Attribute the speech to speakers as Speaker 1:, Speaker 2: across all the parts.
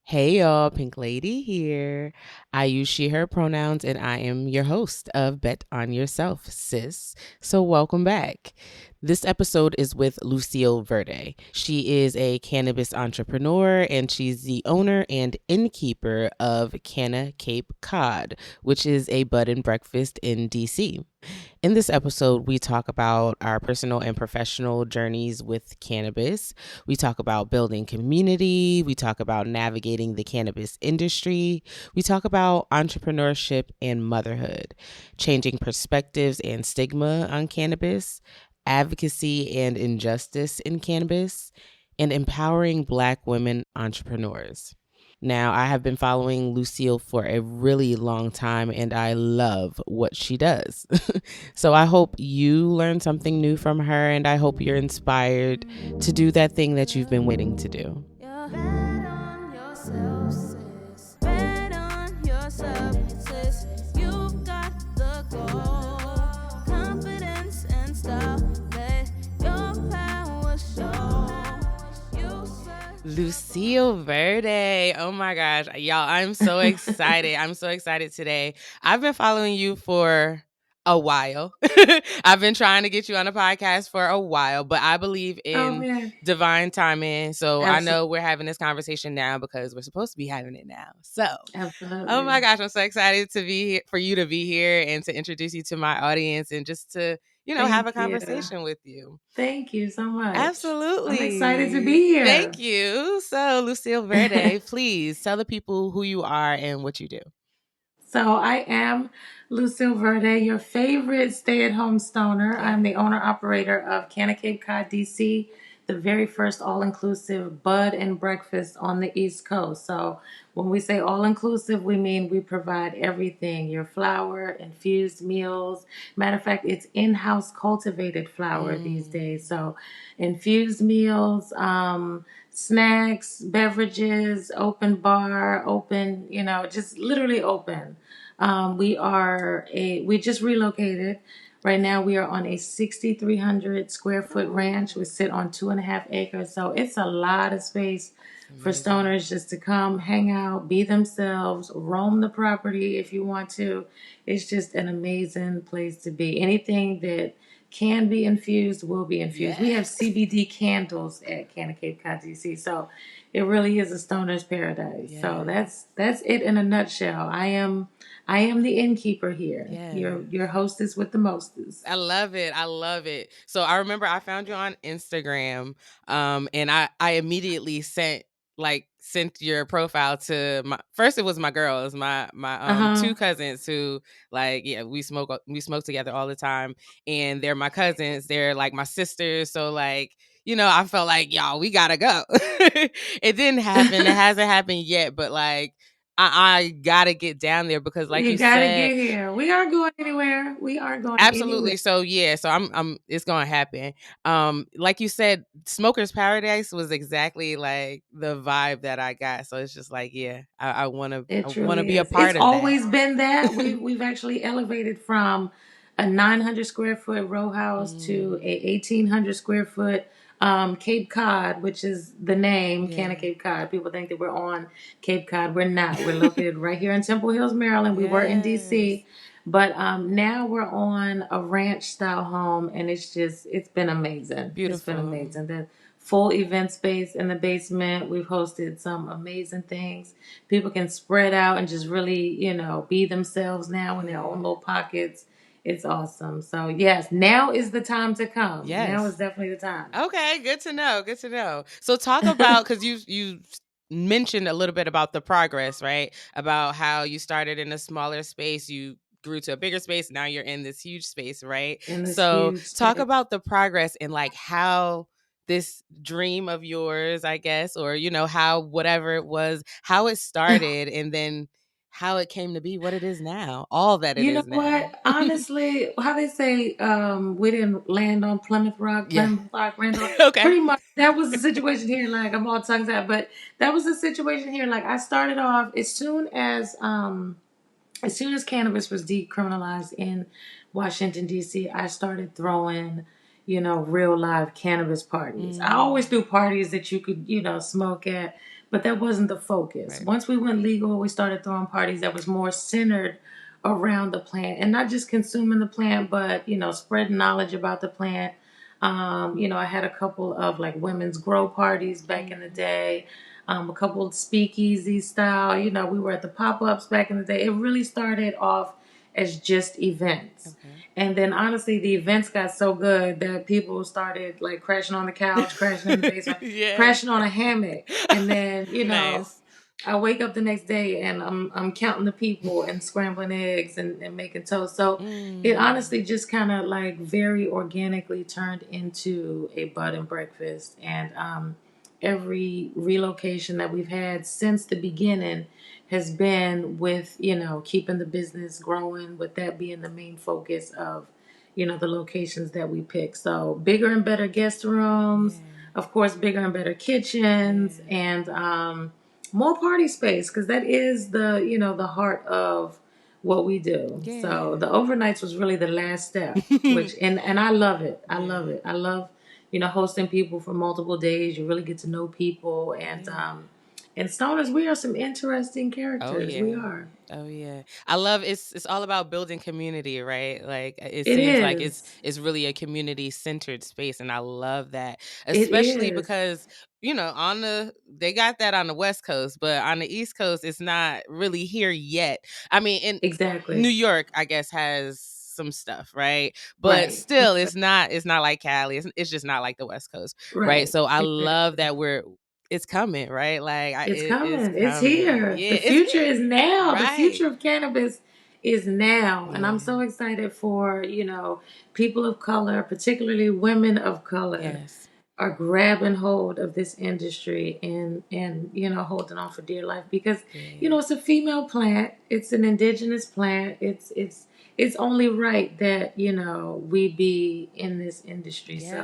Speaker 1: Hey y'all, Pink Lady here. I use she, her pronouns, and I am your host of Bet on Yourself, sis. So, welcome back. This episode is with Lucille Verdé. She is a cannabis entrepreneur and she's the owner and innkeeper of Canna Cape Cod, which is a bud and breakfast in DC. In this episode, we talk about our personal and professional journeys with cannabis. We talk about building community. We talk about navigating the cannabis industry. We talk about entrepreneurship and motherhood, changing perspectives and stigma on cannabis, advocacy and injustice in cannabis, and empowering Black women entrepreneurs. Now, I have been following Lucille for a really long time and I love what she does. So I hope you learn something new from her and I hope you're inspired to do that thing that you've been waiting to do. Lucille Verdé. Oh my gosh. Y'all, I'm so excited. I'm so excited today. I've been following you for a while. I've been trying to get you on a podcast for a while, but I believe in divine timing. So I know we're having this conversation now because we're supposed to be having it now. So, oh my gosh, I'm so excited to be here, for you to be here and to introduce you to my audience and just to, have a conversation with you.
Speaker 2: Thank you so much.
Speaker 1: Absolutely.
Speaker 2: I'm excited to be here.
Speaker 1: Thank you. So, Lucille Verdé, please tell the people who you are and what you do.
Speaker 2: So, I am Lucille Verdé, your favorite stay-at-home stoner.
Speaker 1: Yeah.
Speaker 2: I'm the owner-operator of Canna Cape Cod, DC, the very first all-inclusive bud and breakfast on the East Coast. So, when we say all-inclusive, we mean we provide everything, your flower, infused meals. Matter of fact, it's in-house cultivated flower these days. So, infused meals, snacks, beverages, open bar, open, just literally open. We just relocated. Right now we are on a 6,300 square foot ranch. We sit on 2.5 acres. So it's a lot of space for stoners just to come, hang out, be themselves, roam the property if you want to. It's just an amazing place to be. Anything that can be infused will be infused. We have CBD candles at Canna Cape Cod, DC. So it really is a stoner's paradise. So that's it in a nutshell. I am the innkeeper here. Your hostess with the mostest.
Speaker 1: I love it. I love it. So I remember I found you on Instagram, and I immediately sent your profile to it was my girls, my two cousins who we smoke together all the time, and they're my cousins. They're like my sisters. So I felt like y'all, we gotta go. It didn't happen. It hasn't happened yet, but I gotta get down there because, like you
Speaker 2: gotta
Speaker 1: said,
Speaker 2: get here. We aren't going anywhere. We aren't going
Speaker 1: absolutely.
Speaker 2: anywhere.
Speaker 1: So I'm it's gonna happen. Like you said, Smoker's Paradise was exactly like the vibe that I got. So it's just like, I wanna be a part of that. It's
Speaker 2: always been that. We've actually elevated from a 900 square foot row house to a 1,800 square foot Cape Cod, which is the name, Canna Cape Cod. People think that we're on Cape Cod. We're not. We're located right here in Temple Hills, Maryland. We were in DC. But now we're on a ranch style home, and it's been amazing.
Speaker 1: Beautiful.
Speaker 2: It's been amazing. The full event space in the basement. We've hosted some amazing things. People can spread out and just really, be themselves now in their own little pockets. It's awesome. So yes, now is the time to come.
Speaker 1: Yes.
Speaker 2: Now is definitely the time.
Speaker 1: Okay, good to know. Good to know. So talk about, because you mentioned a little bit about the progress, right? About how you started in a smaller space, you grew to a bigger space, now you're in this huge space, right? So talk about the progress and how this dream of yours, I guess, or how whatever it was, how it started, and then how it came to be what it is now, all that it is now.
Speaker 2: You know what? Honestly, how they say, we didn't land on Plymouth Rock, Randolph.
Speaker 1: Okay.
Speaker 2: Pretty much, that was the situation here. Like, I'm all tongues out, but that was the situation here. Like, I started off as soon as cannabis was decriminalized in Washington, D.C., I started throwing, real live cannabis parties. I always threw parties that you could, smoke at. but that wasn't the focus.
Speaker 1: Right.
Speaker 2: Once we went legal, we started throwing parties that was more centered around the plant, and not just consuming the plant, but spreading knowledge about the plant. I had a couple of like women's grow parties back in the day, a couple of speakeasy style. We were at the pop ups back in the day. It really started off as just events.
Speaker 1: Okay.
Speaker 2: And then honestly, the events got so good that people started like crashing on the couch, crashing in the basement,
Speaker 1: Yeah.
Speaker 2: crashing on a hammock. And then,
Speaker 1: Nice.
Speaker 2: I wake up the next day and I'm counting the people and scrambling eggs and making toast. So it honestly just kind of like very organically turned into a bud and breakfast. And every relocation that we've had since the beginning has been with keeping the business growing, with that being the main focus of the locations that we pick. So bigger and better guest rooms, of course, bigger and better kitchens, and more party space, because that is the heart of what we do. So the overnights was really the last step, which and I love it. I love it. I love hosting people for multiple days. You really get to know people, and stoners, we are some interesting
Speaker 1: Oh
Speaker 2: characters. We
Speaker 1: yeah.
Speaker 2: are.
Speaker 1: Oh yeah. I love it's all about building community, right? Like it
Speaker 2: It
Speaker 1: seems like it's
Speaker 2: is.
Speaker 1: it's really a community centered space and I love that.
Speaker 2: It
Speaker 1: Especially
Speaker 2: is.
Speaker 1: because, they got that on the West Coast, but on the East Coast it's not really here yet. I mean, in New
Speaker 2: Exactly.
Speaker 1: York, I guess has some stuff, right? But
Speaker 2: Right.
Speaker 1: still it's not like Cali. It's just not like the West Coast, right?
Speaker 2: Right.
Speaker 1: So I love
Speaker 2: Exactly.
Speaker 1: that it's coming, right? Like
Speaker 2: It's
Speaker 1: it is
Speaker 2: coming. It's
Speaker 1: coming.
Speaker 2: here.
Speaker 1: Yeah,
Speaker 2: The
Speaker 1: it's
Speaker 2: future
Speaker 1: here.
Speaker 2: is now. The
Speaker 1: Right.
Speaker 2: future of cannabis is now. And I'm
Speaker 1: Yeah.
Speaker 2: so excited for, people of color, particularly women of color,
Speaker 1: Yes.
Speaker 2: are grabbing hold of this industry and holding on for dear life, because
Speaker 1: Yeah.
Speaker 2: it's a female plant, it's an indigenous plant, it's only right that we be in this industry. So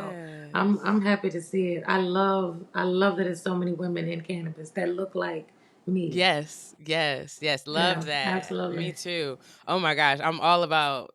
Speaker 2: I'm
Speaker 1: Yes.
Speaker 2: I'm happy to see it. I love that there's so many women in cannabis that look like me.
Speaker 1: Yes. Yes. Yes. Love
Speaker 2: Yeah,
Speaker 1: that. Me
Speaker 2: absolutely.
Speaker 1: too. Oh my gosh. I'm all about,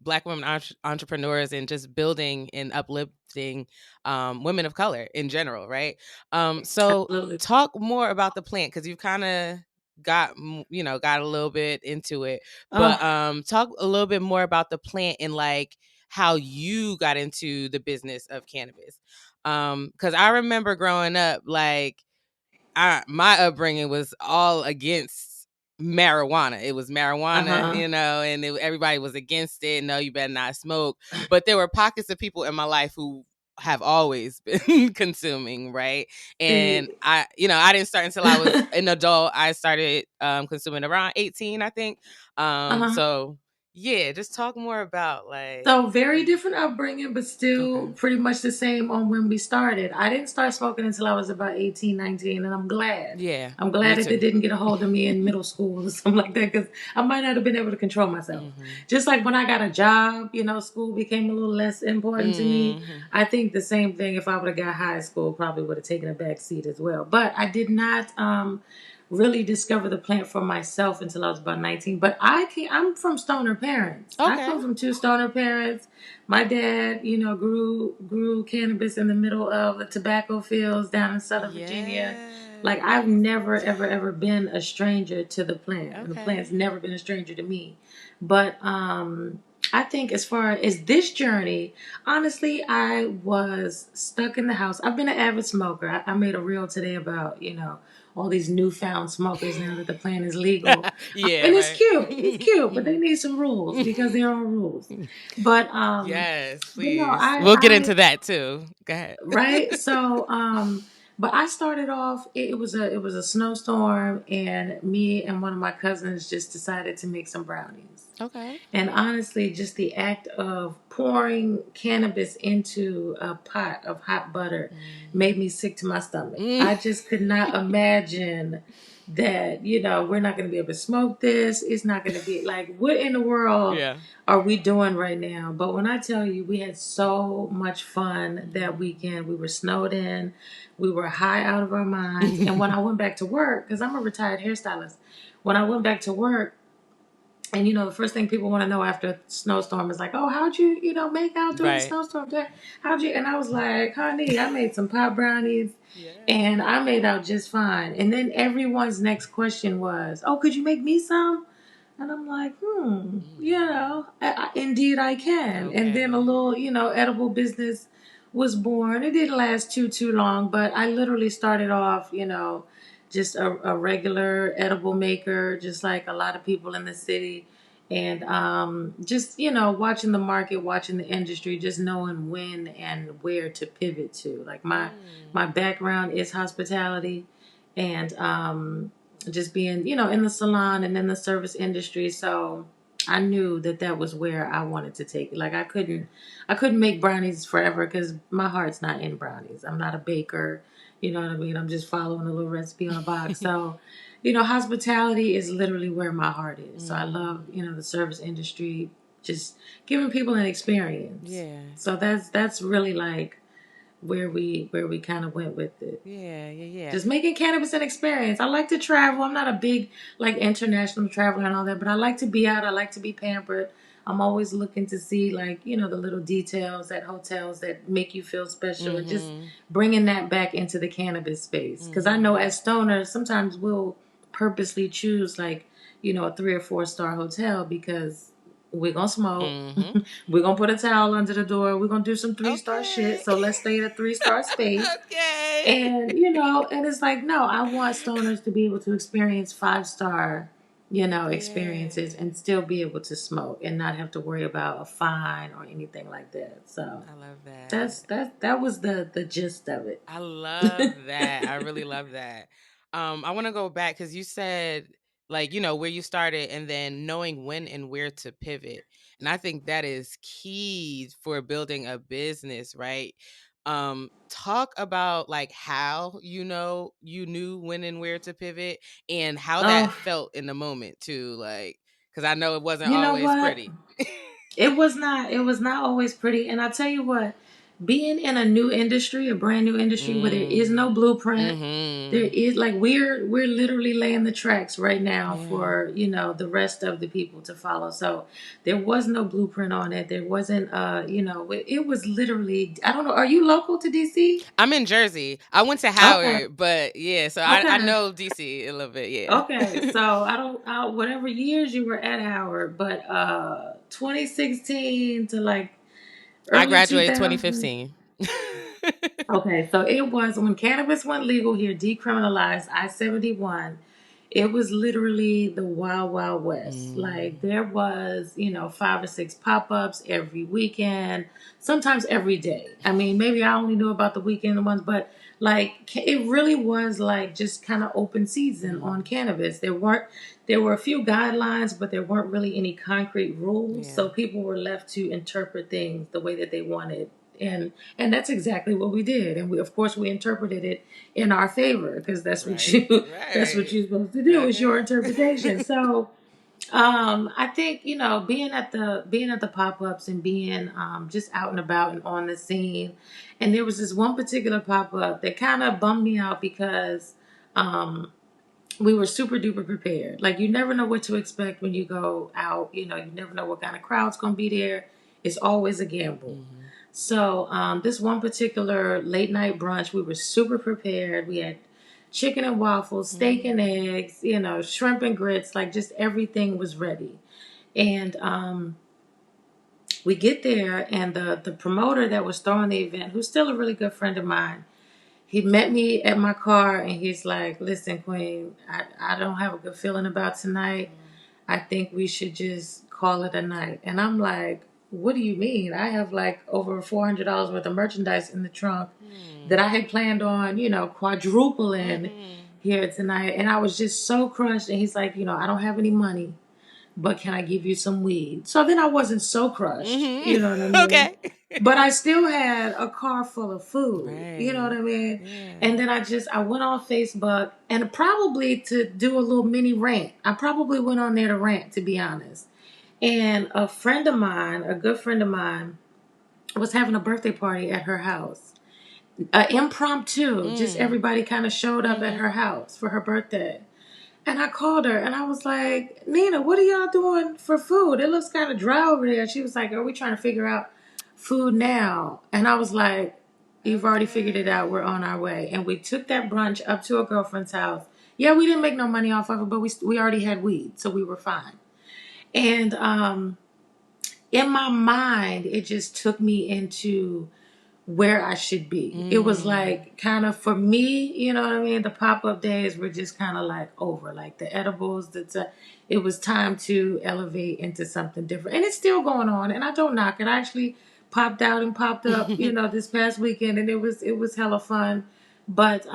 Speaker 1: Black women entrepreneurs and just building and uplifting women of color in general, right? So
Speaker 2: Absolutely.
Speaker 1: talk more about the plant because you've kind of got a little bit into it, but
Speaker 2: Oh,
Speaker 1: talk a little bit more about the plant and like how you got into the business of cannabis. Because I remember growing up, like my upbringing was all against marijuana. It was marijuana,
Speaker 2: uh-huh.
Speaker 1: and everybody was against it. No, you better not smoke. But there were pockets of people in my life who have always been consuming, right? And
Speaker 2: See,
Speaker 1: I didn't start until I was an adult. I started consuming around 18, I think.
Speaker 2: uh-huh.
Speaker 1: So yeah, just talk more about like
Speaker 2: So very different upbringing, but still
Speaker 1: okay.
Speaker 2: pretty much the same on when we started. I didn't start smoking until I was about 18, 19, and I'm glad.
Speaker 1: Yeah,
Speaker 2: I'm
Speaker 1: me
Speaker 2: glad that they
Speaker 1: too.
Speaker 2: didn't get a hold of me in middle school or something like that, because I might not have been able to control myself.
Speaker 1: Mhm.
Speaker 2: Just like when I got a job, school became a little less important to me.
Speaker 1: Mhm.
Speaker 2: I think the same thing, if I would have got high school, probably would have taken a back seat as well. But I did not really discover the plant for myself until I was about 19. But I'm from stoner parents. I
Speaker 1: Okay.
Speaker 2: come from two stoner parents. My dad, grew cannabis in the middle of the tobacco fields down in Southern Virginia. Like,
Speaker 1: Yes.
Speaker 2: I've never ever ever been a stranger to the plant, and the plant's
Speaker 1: Okay.
Speaker 2: never been a stranger to me. But I think as far as this journey, honestly, I was stuck in the house. I've been an avid smoker. I made a reel today about, all these newfound smokers now that the plant is legal.
Speaker 1: Yeah,
Speaker 2: And it's
Speaker 1: right.
Speaker 2: cute. It's cute, but they need some rules, because there are rules. But
Speaker 1: Yes,
Speaker 2: but no,
Speaker 1: please.
Speaker 2: I
Speaker 1: We'll get
Speaker 2: I
Speaker 1: into that too. Go ahead.
Speaker 2: right? So, but I started off. It was a snowstorm, and me and one of my cousins just decided to make some brownies.
Speaker 1: Okay.
Speaker 2: And honestly, just the act of pouring cannabis into a pot of hot butter made me sick to my stomach.
Speaker 1: Mm.
Speaker 2: I just could not imagine that, we're not going to be able to smoke this. It's not going to be like, what in the world
Speaker 1: Yeah.
Speaker 2: are we doing right now? But when I tell you, we had so much fun that weekend. We were snowed in, we were high out of our minds. And when I went back to work, because I'm a retired hairstylist, when I went back to work, And the first thing people want to know after a snowstorm is like, oh, how'd you, make out during the
Speaker 1: Right.
Speaker 2: snowstorm? How'd you? And I was like, honey, I made some pot brownies
Speaker 1: Yeah.
Speaker 2: and I made out just fine. And then everyone's next question was, oh, could you make me some? And I'm like, indeed I can. And then a
Speaker 1: Okay.
Speaker 2: little, edible business was born. It didn't last too long, but I literally started off, just a regular edible maker, just like a lot of people in the city. And just, watching the market, watching the industry, just knowing when and where to pivot to. Like my background is hospitality, and just being, in the salon and in the service industry. So I knew that was where I wanted to take it. Like I couldn't make brownies forever because my heart's not in brownies. I'm not a baker. You know what I mean? I'm just following a little recipe on a box. So, hospitality is literally where my heart is. So I love, the service industry, just giving people an experience.
Speaker 1: Yeah.
Speaker 2: So that's really like where we kind of went with it.
Speaker 1: Yeah. Yeah. Yeah.
Speaker 2: Just making cannabis an experience. I like to travel. I'm not a big like international traveler and all that, but I like to be out. I like to be pampered. I'm always looking to see like, the little details at hotels that make you feel special, and just bringing that back into the cannabis space. Because I know as stoners, sometimes we'll purposely choose like, a 3 or 4 star hotel because we're going to smoke.
Speaker 1: Mm-hmm.
Speaker 2: We're going to put a towel under the door. We're going to do some 3 star shit.
Speaker 1: Okay.
Speaker 2: So let's stay in a 3 star space.
Speaker 1: Okay.
Speaker 2: And, and it's like, no, I want stoners to be able to experience 5 star, experiences
Speaker 1: Yeah.
Speaker 2: and still be able to smoke and not have to worry about a fine or anything like that. So
Speaker 1: I love
Speaker 2: that's
Speaker 1: that.
Speaker 2: that was the gist of it.
Speaker 1: I love that. I really love that. I want to go back because you said like, where you started and then knowing when and where to pivot. And I think that is key for building a business, right? Talk about like how you knew when and where to pivot and how that
Speaker 2: Oh,
Speaker 1: felt in the moment too, like because I know it wasn't
Speaker 2: you know
Speaker 1: always
Speaker 2: what?
Speaker 1: pretty.
Speaker 2: It was not always pretty. And I tell you what, being in a new industry, a brand new industry where there is
Speaker 1: Mm.
Speaker 2: no blueprint, there
Speaker 1: Mm-hmm.
Speaker 2: is like we're literally laying the tracks right now
Speaker 1: Yeah.
Speaker 2: for, the rest of the people to follow. So there was no blueprint on it. There wasn't it was literally, I don't know, are you local to DC?
Speaker 1: I'm in Jersey. I went to
Speaker 2: Okay.
Speaker 1: Howard, but yeah, so I
Speaker 2: Okay.
Speaker 1: know DC a little bit,
Speaker 2: Okay,
Speaker 1: yeah.
Speaker 2: so whatever years you were at Howard, but 2016 to like
Speaker 1: I
Speaker 2: early
Speaker 1: graduated
Speaker 2: 2000.
Speaker 1: 2015.
Speaker 2: Okay, so it was when cannabis went legal here, decriminalized, I-71. It was literally the wild, wild west. Like
Speaker 1: Mm,
Speaker 2: there was, 5 or 6 pop-ups every weekend, sometimes every day. I mean, maybe I only knew about the weekend ones, but like it really was like just kind of open season on
Speaker 1: mm,
Speaker 2: cannabis. There were a few guidelines, but there weren't really any concrete rules.
Speaker 1: yeah,
Speaker 2: So people were left to interpret things the way that they wanted. And that's exactly what we did. And we, of course, we interpreted it in our favor because that's what
Speaker 1: right,
Speaker 2: you that's what
Speaker 1: right.
Speaker 2: you're supposed to do, is your
Speaker 1: Okay.
Speaker 2: interpretation. So I think, being at the pop-ups and being just out and about and on the scene. And there was this one particular pop-up that kind of bummed me out because we were super duper prepared. Like you never know what to expect when you go out. You never know what kind of crowd's gonna be there. It's always a gamble.
Speaker 1: Hmm.
Speaker 2: So this one particular late night brunch, we were super prepared. We had chicken and waffles, steak and
Speaker 1: Mm,
Speaker 2: eggs, shrimp and grits, like just everything was ready. And we get there, and the promoter that was throwing the event, who's still a really good friend of mine, he met me at my car, and he's like, "Listen, Queen, I don't have a good feeling about tonight.
Speaker 1: mm,
Speaker 2: I think we should just call it a night." And I'm like, "What do you mean? I have like over $400 worth of merchandise in the trunk that
Speaker 1: mm,
Speaker 2: I had planned on, quadrupling
Speaker 1: mhm,
Speaker 2: here tonight." And I was just so crushed. And he's like, "I don't have any money, but can I give you some weed?" So then I wasn't so crushed,
Speaker 1: mhm.
Speaker 2: you know what I mean?
Speaker 1: Okay.
Speaker 2: But I still had a car full of food, you know what
Speaker 1: Right.
Speaker 2: I mean?
Speaker 1: Yeah.
Speaker 2: And then I went on Facebook, and probably to do a little mini rant. I probably went on there to rant, to be honest. And a friend of mine, a good friend of mine, was having a birthday party at her house. Impromptu, just
Speaker 1: Mm,
Speaker 2: everybody kind of showed up at
Speaker 1: mhm,
Speaker 2: her house for her birthday. And I called her and I was like, Nina, what are y'all doing for food? It looks kind of dry over there. She was like, are we trying to figure out food now? And I was like, you've already figured it out. We're
Speaker 1: Okay.
Speaker 2: on our way. And we took that brunch up to a girlfriend's house. Yeah, we didn't make no money off of it, but we already had weed, so we were fine. And in my mind, it just took me into where I should be. It was
Speaker 1: Mm.
Speaker 2: like kind of for me, you know what I mean? The pop up days were just kind of like over, like the edibles. It was time to elevate into something different, and it's still going on. And I don't knock it. I actually popped out and popped up, this past weekend, and it was hella fun. But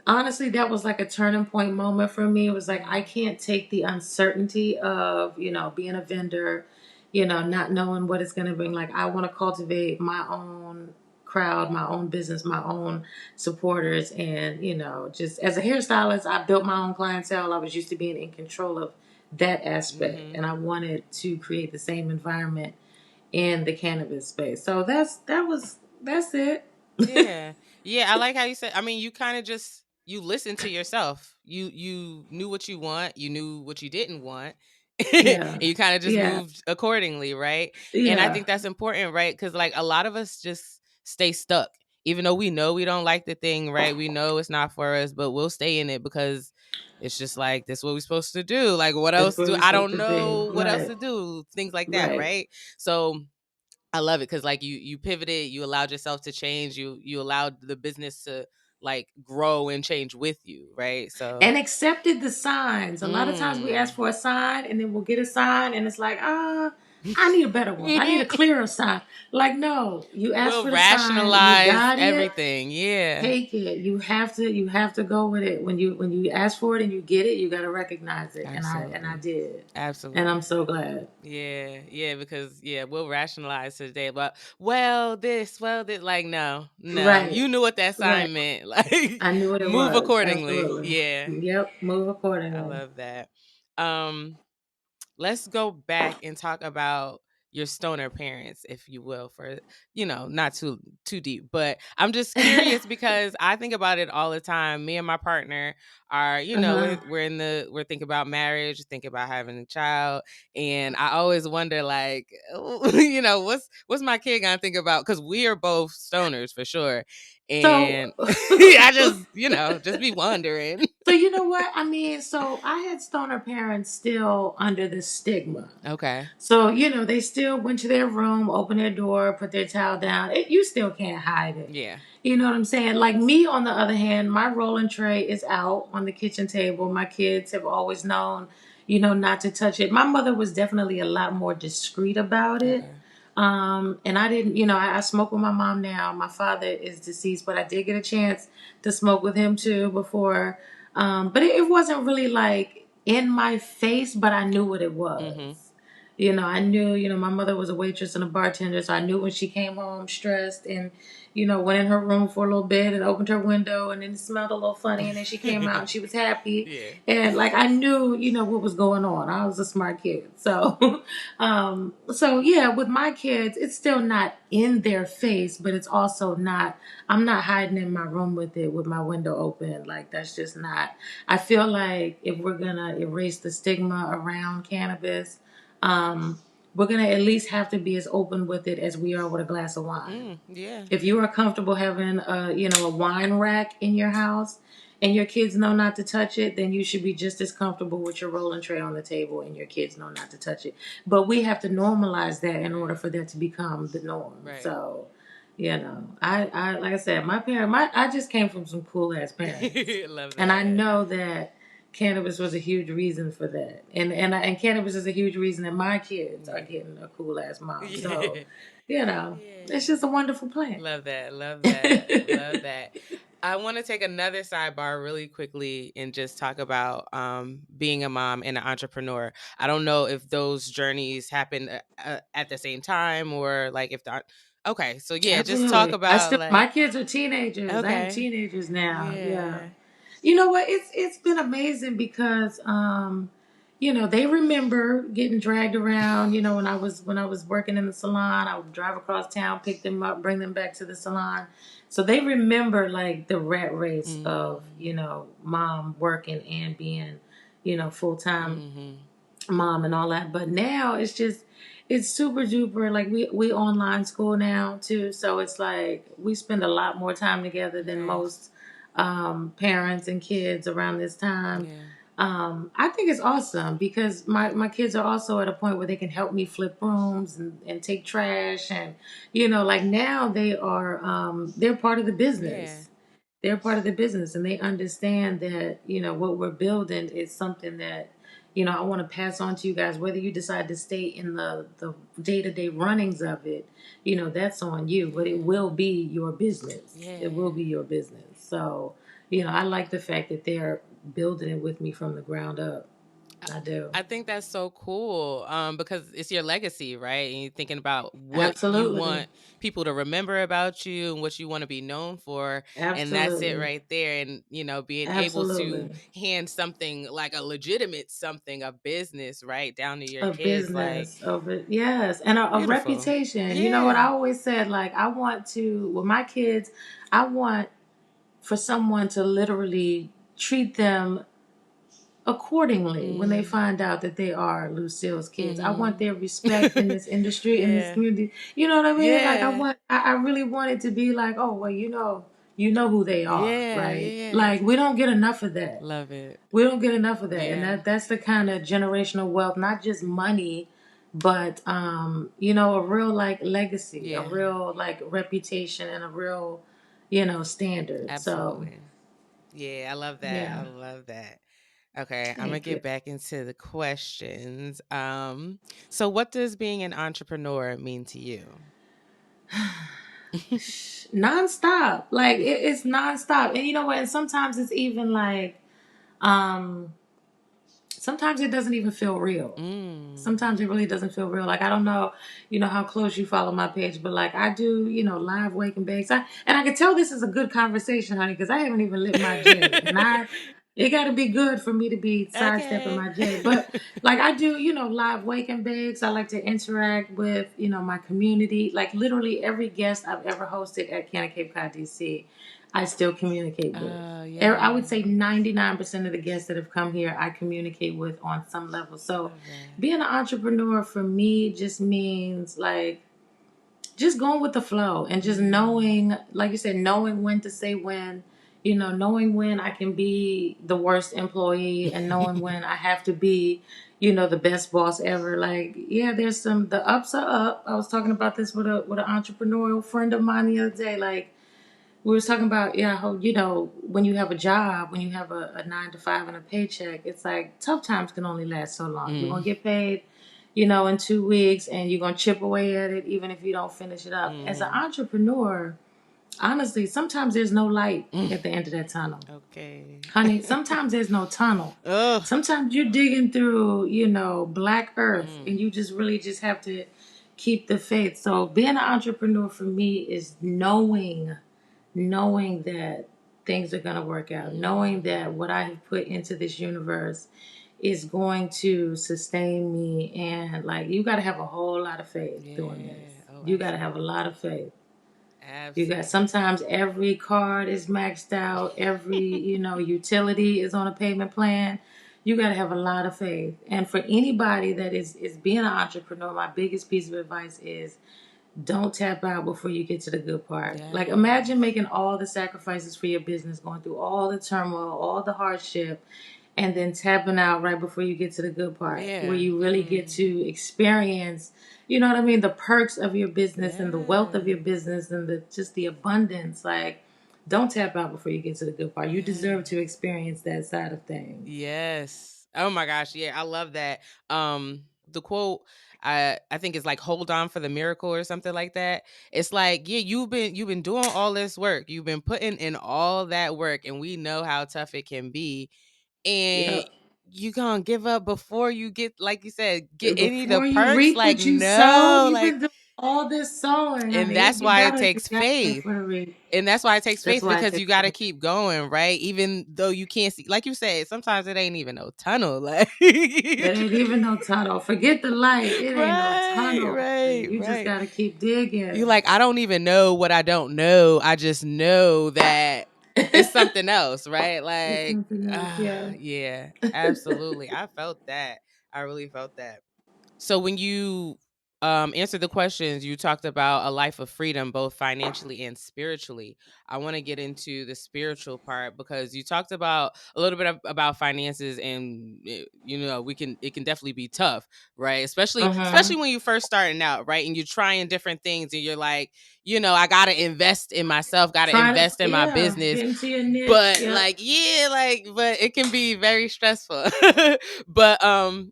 Speaker 2: honestly, that was like a turning point moment for me. It was like I can't take the uncertainty of being a vendor, not knowing what it's going to bring. Like I want to cultivate my own crowd, my own business, my own supporters, and just as a hairstylist, I built my own clientele. I was used to being in control of that aspect,
Speaker 1: Mm-hmm.
Speaker 2: and I wanted to create the same environment in the cannabis space. So that's it.
Speaker 1: Yeah. Yeah, I like how you said, I mean, you kind of just you listen to yourself. You knew what you want, you knew what you didn't want. And
Speaker 2: Yeah,
Speaker 1: you kind of just
Speaker 2: yeah,
Speaker 1: moved accordingly, right? And I
Speaker 2: yeah.
Speaker 1: think that's important, right? Cuz like a lot of us just stay stuck. Even though we know we don't like the thing, right? We know it's not for us, but we'll stay in it because it's just like this is what we're supposed to do. Like what
Speaker 2: That's
Speaker 1: else
Speaker 2: where
Speaker 1: do
Speaker 2: we're
Speaker 1: I
Speaker 2: supposed
Speaker 1: don't
Speaker 2: to be.
Speaker 1: know what else
Speaker 2: Right.
Speaker 1: to do. Things like that,
Speaker 2: Right.
Speaker 1: right? So I love it because like you pivoted, you allowed yourself to change, you allowed the business to like grow and change with you, right? So
Speaker 2: And accepted the signs. A lot of times we ask
Speaker 1: mm.
Speaker 2: for a sign and then we'll get a sign and it's like, I need a better one. I need a clearer sign. Like, no, you asked
Speaker 1: We'll
Speaker 2: for the sign, you
Speaker 1: rationalize
Speaker 2: got it,
Speaker 1: everything. Yeah.
Speaker 2: take it. You have to go with it. When you ask for it and you get it, you gotta recognize it. And I
Speaker 1: Absolutely.
Speaker 2: did. And I'm
Speaker 1: Absolutely.
Speaker 2: so glad.
Speaker 1: Yeah, yeah, because yeah, we'll rationalize today about well this, like no,
Speaker 2: Right.
Speaker 1: you knew what that
Speaker 2: Right.
Speaker 1: sign meant. Like
Speaker 2: I knew what it
Speaker 1: move
Speaker 2: was.
Speaker 1: accordingly.
Speaker 2: Absolutely.
Speaker 1: Yeah,
Speaker 2: Yep. Move
Speaker 1: I
Speaker 2: accordingly.
Speaker 1: love that. Um, let's go back and talk about your stoner parents, if you will, for not too deep. But I'm just curious because I think about it all the time. Me and my partner are,
Speaker 2: Uh-huh.
Speaker 1: we're thinking about marriage, thinking about having a child, and I always wonder, like, what's my kid gonna think about? Because we are both stoners for sure,
Speaker 2: So
Speaker 1: and I just just be wondering.
Speaker 2: So you know what? I mean, so I had stoner parents still under the stigma.
Speaker 1: Okay.
Speaker 2: So, they still went to their room, opened their door, put their towel down. You still can't hide it.
Speaker 1: Yeah.
Speaker 2: You know what I'm saying? Like me, on the other hand, my rolling tray is out on the kitchen table. My kids have always known, not to touch it. My mother was definitely a lot more discreet about it.
Speaker 1: Okay.
Speaker 2: And I didn't, I smoke with my mom now. My father is deceased, but I did get a chance to smoke with him too before. But it wasn't really like in my face, but I knew what it was.
Speaker 1: Mm-hmm.
Speaker 2: I knew, my mother was a waitress and a bartender, so I knew when she came home stressed and, went in her room for a little bit and opened her window and then it smelled a little funny and then she came out and she was happy.
Speaker 1: Yeah.
Speaker 2: And like I knew, what was going on. I was a smart kid. So so yeah, with my kids, it's still not in their face, but it's also not I'm not hiding in my room with it with my window open. Like that's just not I feel like if we're gonna erase the stigma around cannabis, um, we're gonna at least have to be as open with it as we are with a glass of wine.
Speaker 1: Yeah.
Speaker 2: If you are comfortable having a wine rack in your house and your kids know not to touch it, then you should be just as comfortable with your rolling tray on the table and your kids know not to touch it. But we have to normalize that in order
Speaker 1: Right.
Speaker 2: for that to become the norm.
Speaker 1: Right.
Speaker 2: So, I like I said, I just came from some cool ass parents,
Speaker 1: Love
Speaker 2: and I
Speaker 1: that.
Speaker 2: know that cannabis was a huge reason for that, and cannabis is a huge reason that my kids are
Speaker 1: Yeah.
Speaker 2: getting a cool ass mom. So,
Speaker 1: Yeah.
Speaker 2: it's
Speaker 1: Yeah.
Speaker 2: just a wonderful plant.
Speaker 1: Love that. Love that. Love that. I want to take another sidebar really quickly and just talk about being a mom and an entrepreneur. I don't know if those journeys happen at the same time or like if the okay. So yeah, just talk
Speaker 2: Absolutely.
Speaker 1: about
Speaker 2: My
Speaker 1: like
Speaker 2: kids are teenagers. I have
Speaker 1: okay.
Speaker 2: teenagers now. Yeah.
Speaker 1: Yeah.
Speaker 2: You know what? It's been amazing because they remember getting dragged around. When I was working in the salon, I would drive across town, pick them up, bring them back to the salon. So they remember like the rat race of
Speaker 1: Mm-hmm.
Speaker 2: mom working and being full time
Speaker 1: Mm-hmm.
Speaker 2: mom and all that. But now it's super duper, like we online school now too, so it's like we spend a lot more time together than
Speaker 1: Nice.
Speaker 2: most parents and kids around this time.
Speaker 1: Yeah.
Speaker 2: I think it's awesome because my kids are also at a point where they can help me flip rooms and take trash, and like now they're part of the
Speaker 1: Yeah.
Speaker 2: business. They're part of the business, and they understand that what we're building is something that I want to pass on to you guys. Whether you decide to stay in the day-to-day runnings of it, that's on you, but it
Speaker 1: Yeah.
Speaker 2: will be your business. It will
Speaker 1: Yeah.
Speaker 2: be your business. So I like the fact that they're building it with me from the ground up.
Speaker 1: I
Speaker 2: I do.
Speaker 1: I think that's so cool, because it's your legacy, right? And you're thinking about what you
Speaker 2: Absolutely.
Speaker 1: want people to remember about you and what you want to be known for, and that's it
Speaker 2: Absolutely.
Speaker 1: right there. And being able to
Speaker 2: Absolutely.
Speaker 1: hand something like a legitimate something, a business, right, down to your
Speaker 2: A
Speaker 1: kids, like
Speaker 2: business of it, yes, and a
Speaker 1: beautiful.
Speaker 2: reputation. You know what I
Speaker 1: Yeah.
Speaker 2: always said? Like, I want to, with my kids, I want for someone to literally treat them accordingly when they
Speaker 1: Mm.
Speaker 2: find out that they are Lucille's kids. I want
Speaker 1: Mhm.
Speaker 2: their respect in this industry, in this
Speaker 1: Yeah.
Speaker 2: community. You know what I mean? Like,
Speaker 1: Yeah.
Speaker 2: I really want it to be like, oh, well, you know who they are,
Speaker 1: Yeah.
Speaker 2: right?
Speaker 1: Yeah.
Speaker 2: Like, we don't get enough of that.
Speaker 1: Love it.
Speaker 2: We don't get enough of that, and
Speaker 1: Yeah.
Speaker 2: that's the kind of generational wealth, not just money, but a real like legacy, a
Speaker 1: Yeah.
Speaker 2: real like reputation, and a real standard. So
Speaker 1: Absolutely. Yeah, I love that. I
Speaker 2: yeah,
Speaker 1: love that. Okay, I'm gonna
Speaker 2: thank you.
Speaker 1: get back into the questions. So what does being an entrepreneur mean to you?
Speaker 2: Nonstop, like it's nonstop, and you know what? And sometimes it's even like, um, sometimes it doesn't even feel real.
Speaker 1: Mm.
Speaker 2: Sometimes it really doesn't feel real. Like, I don't know, how close you follow my page, but like I do, live wake and bakes. And I can tell this is a good conversation, honey, because I haven't even lit my J, and it got to be good for me to be sidestepping
Speaker 1: Okay.
Speaker 2: my J. But like I do, live wake and bakes. I like to interact with my community. Like literally every guest I've ever hosted at Canna Cape Cod, DC, I still communicate with.
Speaker 1: Oh
Speaker 2: I
Speaker 1: yeah.
Speaker 2: would say 99% of the guests that have come here, I communicate with on some level. So
Speaker 1: Love that.
Speaker 2: being an entrepreneur for me just means like just going with the flow and just
Speaker 1: Mm.
Speaker 2: knowing, like you said, knowing when to say when, knowing when I can be the worst employee and knowing when I have to be, the best boss ever. Like, yeah, there's the ups are up. I was talking about this with an entrepreneurial friend of mine the other day. Like, we were talking about, yeah, how, when you have a job, when you have a 9 to 5 and a paycheck, it's like tough times can only last so long. You're
Speaker 1: Mm.
Speaker 2: gonna get paid, in 2 weeks, and you're gonna chip away at it even if you don't finish it up. As an
Speaker 1: Mhm.
Speaker 2: entrepreneur, honestly, sometimes there's no light
Speaker 1: Mm.
Speaker 2: at the end of that tunnel.
Speaker 1: Okay.
Speaker 2: Honey, sometimes there's no tunnel.
Speaker 1: Ugh.
Speaker 2: Sometimes you're digging through, black earth,
Speaker 1: Mm.
Speaker 2: and you just really just have to keep the faith. So being an entrepreneur for me is knowing that things are going to work out, knowing
Speaker 1: Mm.
Speaker 2: that what I have put into this universe is going to sustain me. And like, you got to have a whole lot of faith doing this.
Speaker 1: Yeah. Oh,
Speaker 2: You got to have a
Speaker 1: absolutely.
Speaker 2: lot of faith. You got,
Speaker 1: Absolutely.
Speaker 2: sometimes every card is maxed out, every, utility is on a payment plan. You got to have a lot of faith. And for anybody that is being an entrepreneur, my biggest piece of advice is don't tap out before you get to the good part. Like, imagine
Speaker 1: Yes.
Speaker 2: making all the sacrifices for your business, going through all the turmoil, all the hardship, and then tapping out right before you get to the good part, where
Speaker 1: Yeah.
Speaker 2: you really get
Speaker 1: Mm.
Speaker 2: to experience, what I mean, the perks of your business and the wealth of your
Speaker 1: Yeah.
Speaker 2: business and the abundance. Like, don't tap out before you get to the good part. You
Speaker 1: Yeah.
Speaker 2: deserve to experience that side of things.
Speaker 1: Yes. Oh my gosh, yeah, I love that. The quote I think is like hold on for the miracle or something like that. It's like, yeah, you've been doing all this work. You've been putting in all that work and we know how tough it can be. And
Speaker 2: Yep.
Speaker 1: you gonna give up before you get, like you said, get any of the
Speaker 2: Before you
Speaker 1: perks?
Speaker 2: reap
Speaker 1: Like,
Speaker 2: what you sow,
Speaker 1: no,
Speaker 2: you've
Speaker 1: like
Speaker 2: been doing. All this sowing,
Speaker 1: And
Speaker 2: honey,
Speaker 1: that's
Speaker 2: you
Speaker 1: why it
Speaker 2: gotta
Speaker 1: takes
Speaker 2: wait
Speaker 1: faith.
Speaker 2: for the reap.
Speaker 1: And that's why it takes
Speaker 2: That's
Speaker 1: faith,
Speaker 2: why it
Speaker 1: because
Speaker 2: takes
Speaker 1: you got to
Speaker 2: faith.
Speaker 1: keep going, right? Even though you can't see, like you said, sometimes it ain't even no tunnel. Like,
Speaker 2: It ain't even no tunnel. Forget the light. It ain't no
Speaker 1: right,
Speaker 2: tunnel.
Speaker 1: right,
Speaker 2: You just
Speaker 1: right.
Speaker 2: gotta keep
Speaker 1: You
Speaker 2: digging.
Speaker 1: like, I don't even know what I don't know. I just know that it's something else, right?
Speaker 2: It's
Speaker 1: Like,
Speaker 2: something else, yeah.
Speaker 1: yeah, absolutely. I felt that. I really felt that. So when you answered the questions, you talked about a life of freedom, both financially and spiritually. I want to get into the spiritual part, because you talked about a little bit about finances, and you know, we can it can definitely be tough, right? Especially
Speaker 2: Mm-hmm.
Speaker 1: when you first starting out, right? And you're trying different things, and you're like, you know, I gotta invest in myself, gotta
Speaker 2: Trying to,
Speaker 1: invest in my
Speaker 2: yeah,
Speaker 1: business,
Speaker 2: get into your niche.
Speaker 1: but
Speaker 2: Yep.
Speaker 1: like, yeah, like, but it can be very stressful. But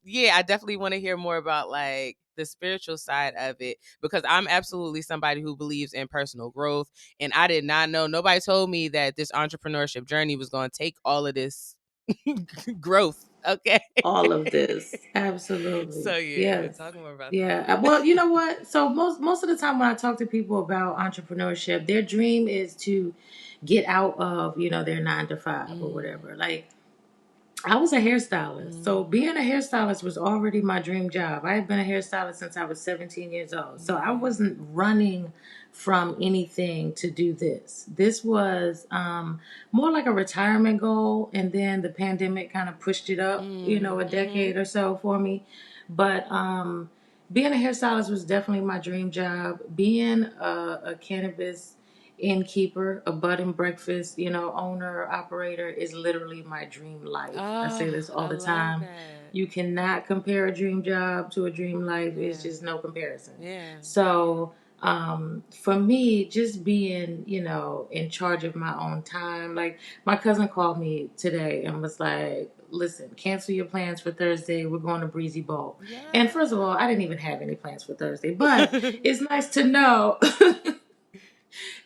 Speaker 1: yeah, I definitely want to hear more about like the spiritual side of it, because I'm absolutely somebody who believes in personal growth, and I did not know, nobody told me that this entrepreneurship journey was going to take all of this growth. Okay.
Speaker 2: All of this. Absolutely.
Speaker 1: So yeah,
Speaker 2: Yes.
Speaker 1: talk more about that.
Speaker 2: Yeah. Well, you know what? So most of the time when I talk to people about entrepreneurship, their dream is to get out of, their 9 to 5 or
Speaker 1: Mm,
Speaker 2: whatever. Like I was a hairstylist. So
Speaker 1: mm,
Speaker 2: being a hairstylist was already my dream job. I had been a hairstylist since I was 17 years old. So I
Speaker 1: yeah.
Speaker 2: wasn't running from anything to do this. This was more like a retirement goal. And then the pandemic kind of pushed it up, a
Speaker 1: Mm-hmm.
Speaker 2: decade or so for me. But being a hairstylist was definitely my dream job. Being a cannabis innkeeper, a bud and breakfast, owner, operator is literally my dream life. I say
Speaker 1: Oh,
Speaker 2: this all
Speaker 1: I
Speaker 2: the
Speaker 1: love
Speaker 2: time.
Speaker 1: that.
Speaker 2: You cannot compare a dream job to a dream life. It's
Speaker 1: Yeah.
Speaker 2: just no comparison.
Speaker 1: Yeah.
Speaker 2: So, for me, just being, in charge of my own time, like my cousin called me today and was like, listen, cancel your plans for Thursday. We're going to Breezy Bowl. And first of all,
Speaker 1: Yeah.
Speaker 2: I didn't even have any plans for Thursday, but it's nice to know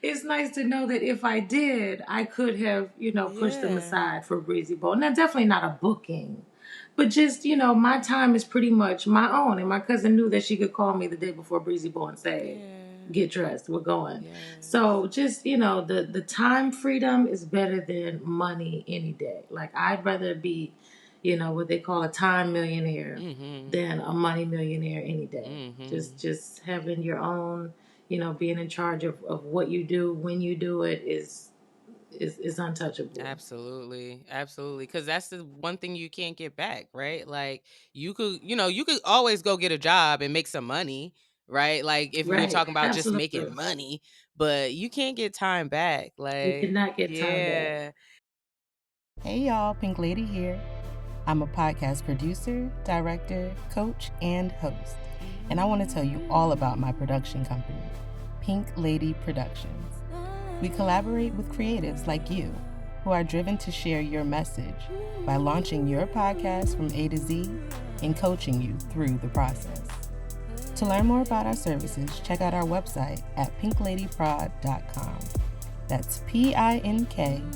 Speaker 2: it's nice to know that if I did, I could have, pushed them
Speaker 1: Yeah.
Speaker 2: aside for Breezy Bowl. Now, definitely not a booking, but just, my time is pretty much my own. And my cousin knew that she could call me the day before Breezy Bowl and say,
Speaker 1: Yeah.
Speaker 2: get dressed, we're going.
Speaker 1: Yes.
Speaker 2: So just, the time freedom is better than money any day. Like, I'd rather be, what they call a time millionaire
Speaker 1: Mhm.
Speaker 2: than a money millionaire any day. Just
Speaker 1: Mhm.
Speaker 2: just having your own, being in charge of what you do when you do it is untouchable.
Speaker 1: Absolutely. Absolutely. Cuz that's the one thing you can't get back, right? Like, you could always go get a job and make some money, right? Like, if we're
Speaker 2: Right.
Speaker 1: talking about just making
Speaker 2: Absolutely.
Speaker 1: money, but you can't get time back.
Speaker 2: You
Speaker 1: Like,
Speaker 2: cannot get time back.
Speaker 1: yeah. Hey y'all, Pink Lady here. I'm a podcast producer, director, coach, and host. And I want to tell you all about my production company, Pink Lady Productions. We collaborate with creatives like you who are driven to share your message by launching your podcast from A to Z and coaching you through the process. To learn more about our services, check out our website at pinkladyprod.com. That's PINKLADYPROD.com.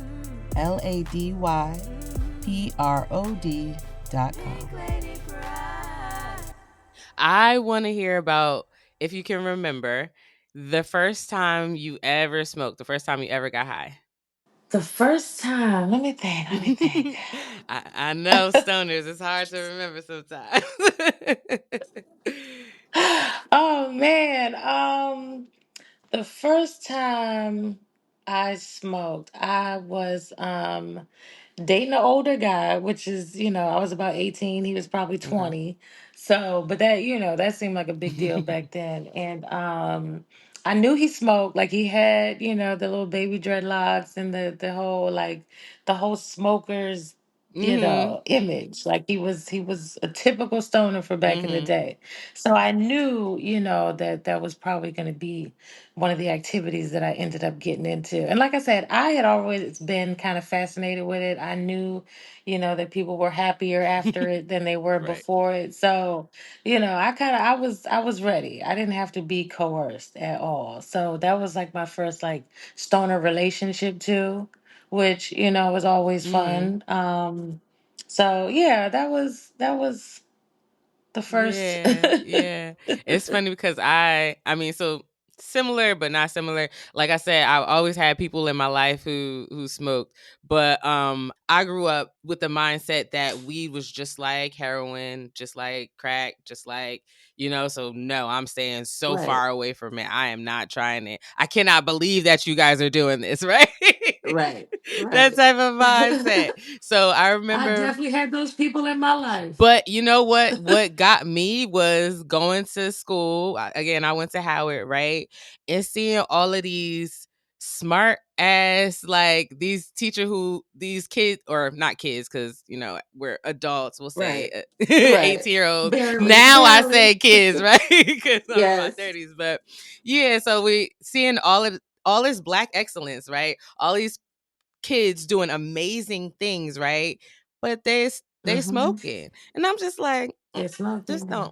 Speaker 1: I want to hear about, if you can remember, the first time you ever smoked, the first time you ever got high.
Speaker 2: The first time, let me think, let me think.
Speaker 1: I know stoners, it's hard to remember sometimes.
Speaker 2: Oh man, the first time I smoked, I was dating an older guy, which is, I was about 18, he was probably
Speaker 1: Okay.
Speaker 2: 20. So, but that, that seemed like a big deal back then. And I knew he smoked, like he had, the little baby dreadlocks and the whole smokers,
Speaker 1: Mhm.
Speaker 2: image. Like he was a typical stoner for back in the
Speaker 1: Mhm.
Speaker 2: day. So I knew, that was probably going to be one of the activities that I ended up getting into. And like I said, I had always been kind of fascinated with it. I knew, that people were happier after it than they were
Speaker 1: Right.
Speaker 2: before it. So, I was ready. I didn't have to be coerced at all. So that was like my first like stoner relationship too, which, was always
Speaker 1: Mhm.
Speaker 2: fun. So yeah, that was the first.
Speaker 1: Yeah, yeah. It's funny because I mean, so similar but not similar. Like I said, I've always had people in my life who smoked, but I grew up with the mindset that weed was just like heroin, just like crack, just like, so no, I'm staying so
Speaker 2: Right,
Speaker 1: far away from it. I am not trying it. I cannot believe that you guys are doing this, right?
Speaker 2: right,
Speaker 1: That
Speaker 2: right.
Speaker 1: type of mindset. So I
Speaker 2: I
Speaker 1: remember,
Speaker 2: definitely had those people in my life.
Speaker 1: but you know what? What got me was going to school. Again, I went to Howard, right? And seeing all of these smart ass, like these these kids, or not kids, because, we're adults, we'll say
Speaker 2: Right, right.
Speaker 1: 18-year-olds.
Speaker 2: Barely,
Speaker 1: Now I
Speaker 2: barely.
Speaker 1: say kids, right? Because I'm in my
Speaker 2: Yes.
Speaker 1: 30s. But yeah, so we seeing all this black excellence, right? All these kids doing amazing things, right? But they
Speaker 2: Mm-hmm.
Speaker 1: smoking, and I'm just like,
Speaker 2: It's
Speaker 1: this
Speaker 2: nothing.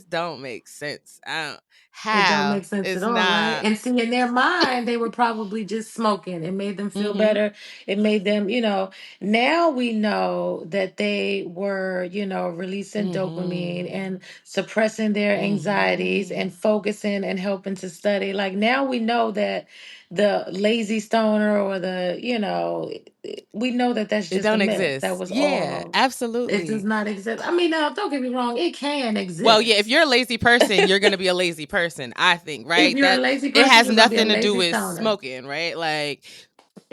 Speaker 1: don't make sense. I don't
Speaker 2: It don't make
Speaker 1: how
Speaker 2: sense at
Speaker 1: it's
Speaker 2: all, right?
Speaker 1: not.
Speaker 2: And see, in their mind, they were probably just smoking. It made them feel
Speaker 1: Mm-hmm.
Speaker 2: better. It made them, now we know that they were, releasing dopamine
Speaker 1: Mm-hmm.
Speaker 2: and suppressing their anxieties
Speaker 1: Mm-hmm.
Speaker 2: and focusing and helping to study. Like now we know that the lazy stoner or we know that that's
Speaker 1: It
Speaker 2: just a
Speaker 1: don't
Speaker 2: myth. That
Speaker 1: exist.
Speaker 2: was
Speaker 1: Yeah,
Speaker 2: all. It does
Speaker 1: absolutely.
Speaker 2: not exist. I mean, now don't get me wrong, it can
Speaker 1: Well, yeah, if
Speaker 2: exist.
Speaker 1: you're a lazy person, you're gonna be a lazy person, I think,
Speaker 2: If
Speaker 1: right?
Speaker 2: you're a
Speaker 1: That
Speaker 2: lazy
Speaker 1: it
Speaker 2: person,
Speaker 1: has
Speaker 2: you're gonna be a
Speaker 1: nothing to do
Speaker 2: lazy
Speaker 1: with
Speaker 2: stoner.
Speaker 1: smoking, right? Like,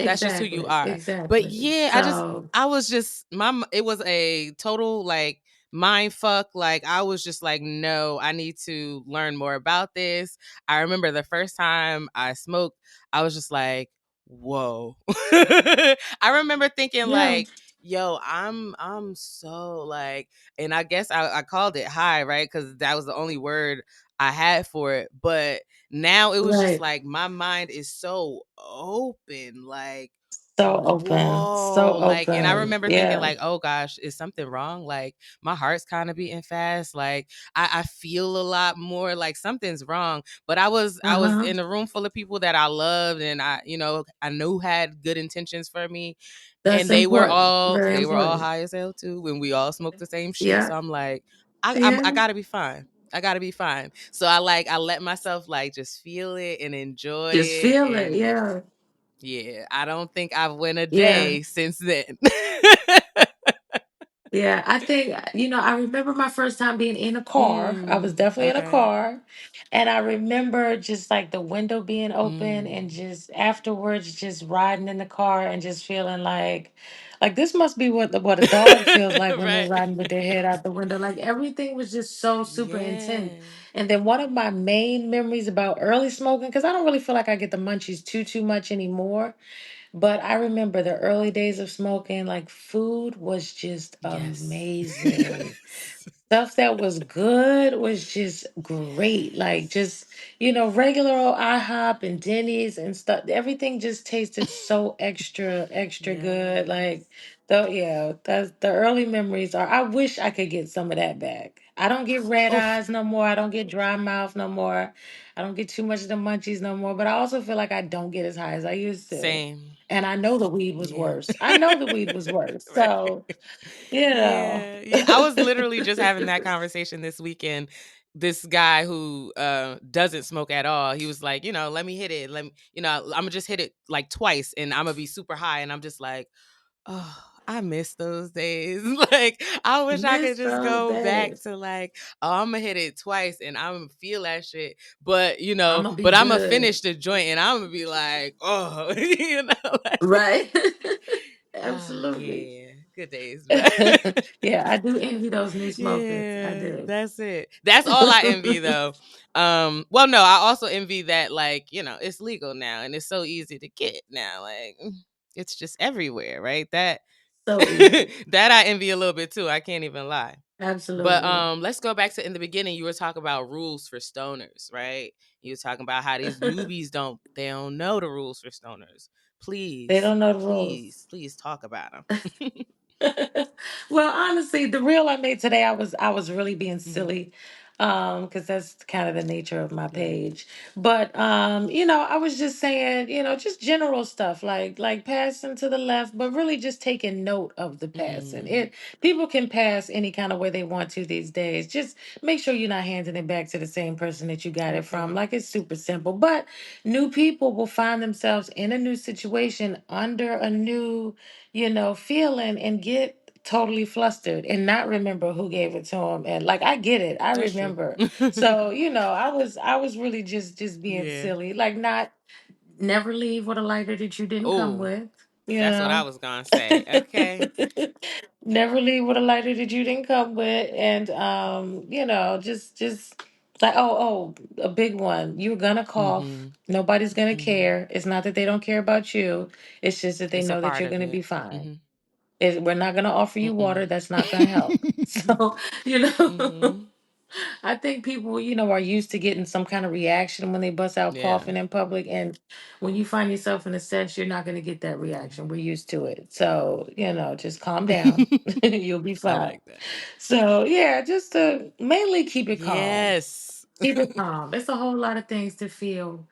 Speaker 1: that's just who you
Speaker 2: Exactly,
Speaker 1: are. But
Speaker 2: exactly.
Speaker 1: yeah,
Speaker 2: So,
Speaker 1: I was just it was a total like mind fuck. Like I was just like, no, I need to learn more about this. I remember the first time I smoked, I was just like, whoa. I remember thinking
Speaker 2: yeah,
Speaker 1: like, yo, I'm so like, and I guess I called it high, right? Because that was the only word I had for it. But now it was just
Speaker 2: right.
Speaker 1: like my mind is so open, like,
Speaker 2: So open, so
Speaker 1: whoa, like, and I
Speaker 2: open.
Speaker 1: remember thinking
Speaker 2: Yeah.
Speaker 1: like, oh gosh, is something wrong? Like my heart's kind of beating fast, like I feel a lot more, like something's wrong. But I was
Speaker 2: Uh-huh.
Speaker 1: in a room full of people that I loved, and I knew had good intentions for me,
Speaker 2: That's
Speaker 1: and they were
Speaker 2: important.
Speaker 1: all
Speaker 2: Very
Speaker 1: they were all
Speaker 2: important.
Speaker 1: high as hell too, when we all smoked the same shit.
Speaker 2: Yeah.
Speaker 1: So I'm like, I
Speaker 2: Yeah.
Speaker 1: gotta be fine. I gotta be fine. So I let myself like just feel it and enjoy
Speaker 2: Just
Speaker 1: it.
Speaker 2: feel it.
Speaker 1: And
Speaker 2: Yeah.
Speaker 1: yeah, I don't think I've went a
Speaker 2: Yeah.
Speaker 1: day since then.
Speaker 2: Yeah, I think, I remember my first time being in a car. I was definitely in a
Speaker 1: Okay.
Speaker 2: car. And I remember just like the window being open and
Speaker 1: Mm.
Speaker 2: just afterwards just riding in the car and just feeling like this must be what a dog feels like when they're
Speaker 1: Right.
Speaker 2: riding with their head out the window. Like everything was just so super intense.
Speaker 1: Yeah.
Speaker 2: And then one of my main memories about early smoking, because I don't really feel like I get the munchies too much anymore. But I remember the early days of smoking, like food was just
Speaker 1: Yes.
Speaker 2: amazing.
Speaker 1: Yes.
Speaker 2: Stuff that was good was just great. Like just, regular old IHOP and Denny's and stuff. Everything just tasted so extra good. Like
Speaker 1: Yes.
Speaker 2: though yeah, that's the early memories are I wish I could get some of that back. I don't get red
Speaker 1: Oof.
Speaker 2: eyes no more. I don't get dry mouth no more. I don't get too much of the munchies no more. But I also feel like I don't get as high as I used to.
Speaker 1: Same.
Speaker 2: And I know the weed was
Speaker 1: Yeah.
Speaker 2: worse. I know the weed was worse.
Speaker 1: Right.
Speaker 2: So, you know.
Speaker 1: Yeah, yeah. I was literally just having that conversation this weekend. This guy who doesn't smoke at all, he was like, let me hit it. I'm gonna just hit it like twice, and I'm gonna be super high. And I'm just like, oh, I miss those days. Like, I wish I
Speaker 2: Miss
Speaker 1: could just
Speaker 2: those
Speaker 1: go back
Speaker 2: days.
Speaker 1: to like, oh, I'm gonna hit it twice, and I'm gonna feel that shit. But
Speaker 2: I'm gonna be
Speaker 1: but I'm gonna
Speaker 2: good.
Speaker 1: finish the joint, and I'm gonna be like, oh, like,
Speaker 2: Right? Absolutely.
Speaker 1: yeah, good days, man.
Speaker 2: Yeah, I do envy those new smokers. I
Speaker 1: Yeah,
Speaker 2: do.
Speaker 1: that's it. That's all I envy though. Well no, I also envy that, like, it's legal now and it's so easy to get now. Like, it's just everywhere, right? That
Speaker 2: So easy.
Speaker 1: that I envy a little bit too. I can't even lie. But
Speaker 2: Absolutely.
Speaker 1: let's go back to in the beginning. You were talking about rules for stoners, right? You were talking about how these newbies don't know the rules for stoners.
Speaker 2: They
Speaker 1: Please,
Speaker 2: don't know the rules.
Speaker 1: please talk about them.
Speaker 2: Well, honestly, the reel I made today, I was really being
Speaker 1: Mhm.
Speaker 2: silly. because that's kind of the nature of my
Speaker 1: Yeah.
Speaker 2: page. But I was just saying, just general stuff like passing to the left, but really just taking note of the passing.
Speaker 1: Mm.
Speaker 2: People can pass any kind of way they want to these days. Just make sure you're not handing it back to the same person that you got it from.
Speaker 1: Okay.
Speaker 2: Like, it's super simple. But new people will find themselves in a new situation under a new, feeling, and get totally flustered and not remember who gave it to them. And like, I get it, I
Speaker 1: That's true.
Speaker 2: remember. So I was really just being
Speaker 1: Yeah.
Speaker 2: silly, like, not never leave with a lighter that you didn't come
Speaker 1: Oh,
Speaker 2: with, you
Speaker 1: that's what I
Speaker 2: know.
Speaker 1: was gonna say. Okay.
Speaker 2: Never leave with a lighter that you didn't come with. And just like, a big one, you're gonna cough,
Speaker 1: Mm-hmm.
Speaker 2: nobody's gonna
Speaker 1: Mm-hmm.
Speaker 2: care. It's not that they don't care about you, it's just that they
Speaker 1: It's a
Speaker 2: know that
Speaker 1: part
Speaker 2: you're
Speaker 1: of
Speaker 2: gonna
Speaker 1: it.
Speaker 2: be fine.
Speaker 1: Mm-hmm.
Speaker 2: We're not gonna offer you
Speaker 1: Mm-mm.
Speaker 2: water, that's not gonna help. So, you know
Speaker 1: Mm-hmm.
Speaker 2: I think people, are used to getting some kind of reaction when they bust out
Speaker 1: Yeah.
Speaker 2: coughing in public. And when you find yourself in a sense, you're not going to get that reaction. We're used to it. So, just calm down.
Speaker 1: Mm-hmm.
Speaker 2: You'll be
Speaker 1: I
Speaker 2: fine.
Speaker 1: like that.
Speaker 2: So, yeah, just to mainly keep it calm.
Speaker 1: Yes.
Speaker 2: Keep it calm. It's a whole lot of things to feel,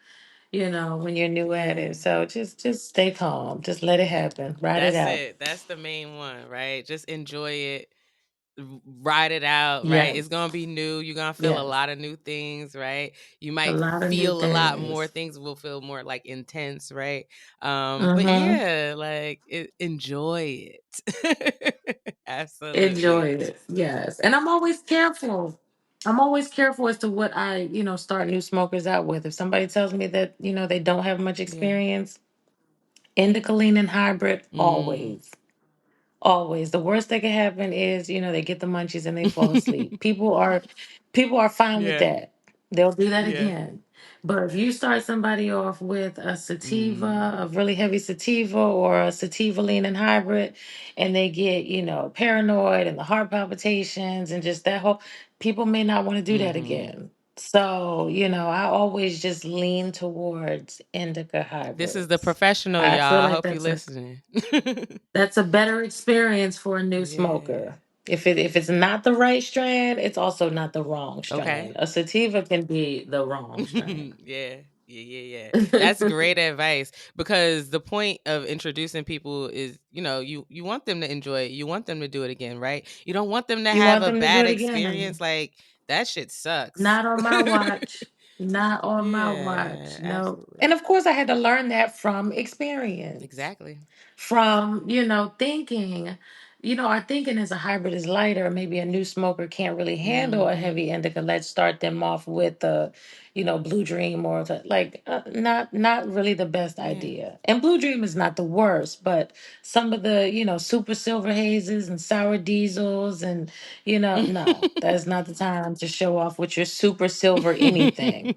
Speaker 2: when you're new at
Speaker 1: Yeah.
Speaker 2: it. So just stay calm. Just let it happen. Ride it
Speaker 1: That's
Speaker 2: out.
Speaker 1: it. That's the main one, right? Just enjoy it. Ride it out, right? It's
Speaker 2: Yes.
Speaker 1: gonna be new. You're gonna feel a
Speaker 2: Yes.
Speaker 1: lot of new things, right? You
Speaker 2: A
Speaker 1: might
Speaker 2: lot of new
Speaker 1: feel a lot more.
Speaker 2: things.
Speaker 1: Things will feel more like intense, right? But
Speaker 2: Mm-hmm.
Speaker 1: yeah, like enjoy it.
Speaker 2: Enjoy
Speaker 1: Absolutely.
Speaker 2: it. Yes. And I'm always careful. I'm always careful as to what I, start new smokers out with. If somebody tells me that, they don't have much
Speaker 1: Yeah.
Speaker 2: experience, indica lean and hybrid,
Speaker 1: Mm.
Speaker 2: always. Always. The worst that can happen is, they get the munchies and they fall asleep. People are fine with
Speaker 1: Yeah.
Speaker 2: that. They'll do that
Speaker 1: Yeah.
Speaker 2: again. But if you start somebody off with a sativa,
Speaker 1: Mm.
Speaker 2: a really heavy sativa, or a sativa lean and hybrid, and they get, paranoid and the heart palpitations and just that whole, people may not want to do that
Speaker 1: Mm-hmm.
Speaker 2: again. So, I always just lean towards indica
Speaker 1: This is the
Speaker 2: hybrids.
Speaker 1: professional,
Speaker 2: I
Speaker 1: y'all.
Speaker 2: feel
Speaker 1: I
Speaker 2: like
Speaker 1: hope you
Speaker 2: that's a
Speaker 1: listening.
Speaker 2: better experience for a new
Speaker 1: Yeah.
Speaker 2: smoker. If it's not the right strand, it's also not the wrong
Speaker 1: Okay.
Speaker 2: strand. A sativa can be the wrong strand.
Speaker 1: Yeah. Yeah, yeah, yeah. That's great advice because the point of introducing people is, you want them to enjoy it. You want them to do it again, right? You don't want them to
Speaker 2: You
Speaker 1: have
Speaker 2: want
Speaker 1: a
Speaker 2: them to do
Speaker 1: bad
Speaker 2: it
Speaker 1: experience.
Speaker 2: again.
Speaker 1: Like that shit sucks.
Speaker 2: Not on my watch. Not on my
Speaker 1: Yeah,
Speaker 2: watch. No.
Speaker 1: absolutely.
Speaker 2: And of course, I had to learn that from experience.
Speaker 1: Exactly.
Speaker 2: From thinking, our thinking as a hybrid is lighter. Maybe a new smoker can't really handle a
Speaker 1: Mhm.
Speaker 2: heavy indica. Let's start them off with the Blue Dream, or not really the best
Speaker 1: Yeah.
Speaker 2: idea. And Blue Dream is not the worst, but some of the super silver hazes and sour diesels, and no, that's not the time to show off with your super silver anything.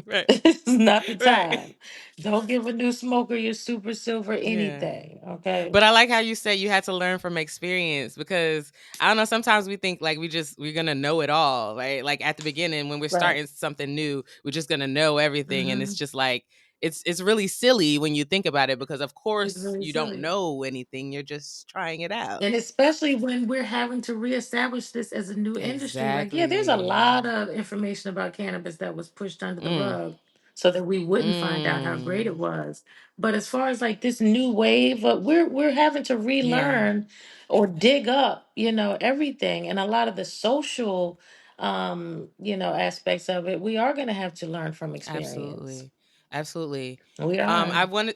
Speaker 1: Right.
Speaker 2: It's not the
Speaker 1: Right.
Speaker 2: time. Don't give a new smoker your super silver
Speaker 1: Yeah.
Speaker 2: anything. Okay.
Speaker 1: But I like how you say you had to learn from experience because I don't know, sometimes we think like we're gonna know it all, right? Like at the beginning when we're
Speaker 2: Right.
Speaker 1: starting something new, we're just gonna know everything. And it's
Speaker 2: Hmm.
Speaker 1: just like it's really silly when you think about it because of
Speaker 2: It's
Speaker 1: course
Speaker 2: really
Speaker 1: you don't
Speaker 2: silly.
Speaker 1: know anything. You're just trying it out.
Speaker 2: And especially when we're having to reestablish this as a new industry. Like, yeah, there's a lot
Speaker 1: Exactly.
Speaker 2: of information about cannabis that was pushed under the
Speaker 1: Mm.
Speaker 2: rug so that we wouldn't find out how great it
Speaker 1: Mm.
Speaker 2: was. But as far as like this new wave, we're having to
Speaker 1: Yeah,
Speaker 2: relearn or dig up, everything. And a lot of the social aspects of it, we are going to have to learn from experience.
Speaker 1: absolutely. Absolutely.
Speaker 2: We are.